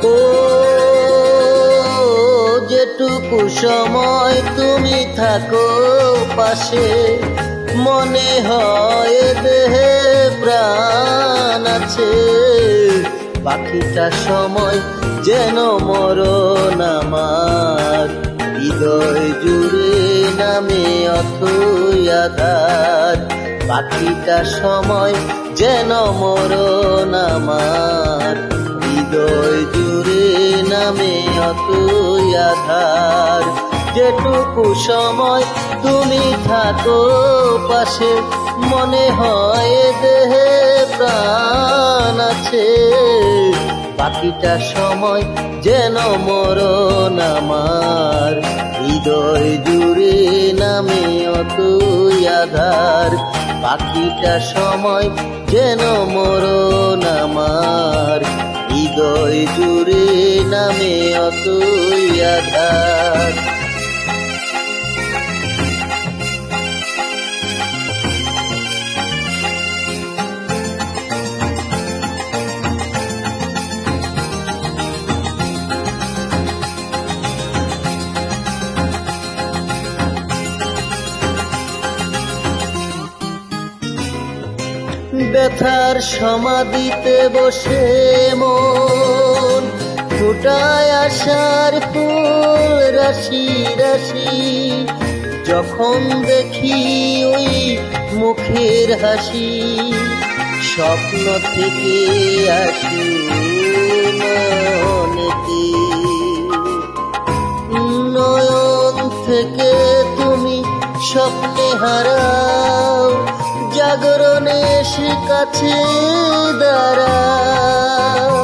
ও যেটুকু সময় তুমি থাকো পাশে, মনে হয় দেহে প্রাণ আছে। বাকিটা সময় যেন মরণ আমার, হৃদয় জুড়ে নামে অথই আধার। বাকিটা সময় যেন মরণ আমার, হৃদয় জুড়ে নামে অথই আধার। যেটুকু সময় তুমি থাকো পাশে, মনে হয় দেহে প্রাণ আছে। বাকিটা সময় যেন মরণ আমার, হৃদয় জুড়ে নামে অথই আধার। বাকিটা সময় যেন মরণ আমার, হৃদয় জুড়ে নামে অথই আধার। ব্যথার সমাধিতে বসে মন ফুটায় আশার ফুল রাশি রাশি। যখন দেখি ওই মুখের হাসি, স্বপ্ন থেকে আসি মনেতে। নয়ন থেকে তুমি স্বপ্নে হারাও, জাগরণে এসে কাছে দাঁড়াও।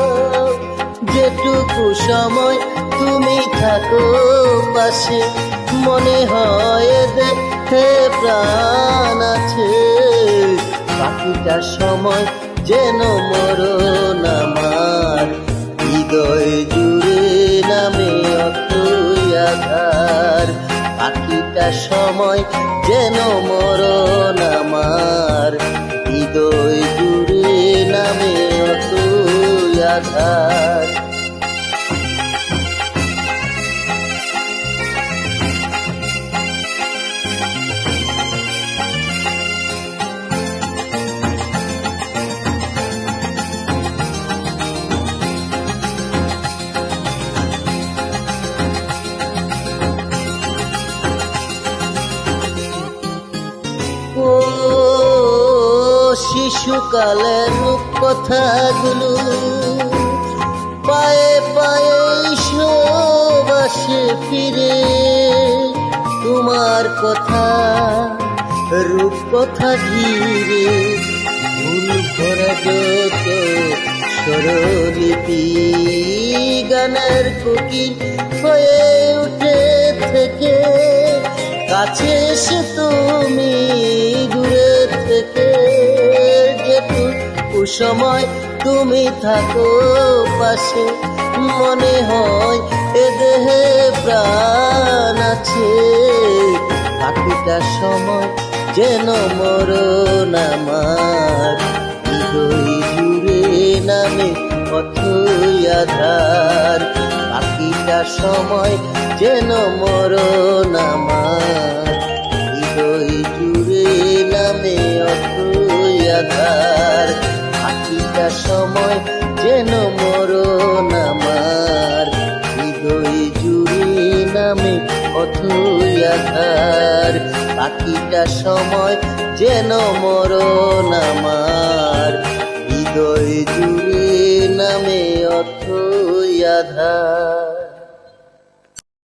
যেটুকু সময় তুমি থাকো পাশে, মনে হয় দেখতে প্রাণ আছে। বাকিটা সময় যেন মরণ আমার, হৃদয় জুড়ে নামে অথই আধার। বাকিটা সময় যেন মরণ আমার, হৃদয় জুড়ে নামে অথই আধার। ও শিশুকালের রূপকথাগুলো পায়ে পায়ে শোবাসে ফিরে। তোমার কথা রূপকথা ঘিরে, ভুল ভরা যত স্বরলিপি গানের কোকিল হয়ে উঠে থেকে। কাছে এসে তুমি দূরে থেকে, যেটুকু সময় তুমি থাকো পাশে, মনে হয় এ দেহে প্রাণ আছে। বাকিটা সময় যেন মরণ আমার, হৃদয় জুড়ে নামে অথই আধার। বাকিটা সময় যেন মরণ আমার, হৃদয় জুড়ে নামে অথই আধার। বাকিটা সময় যেন মরণ আমার, হৃদয় জুড়ে নামে অথই আধার। বাকিটা সময় যেন মরণ আমার, হৃদয় জুড়ে নামে অথই আধার।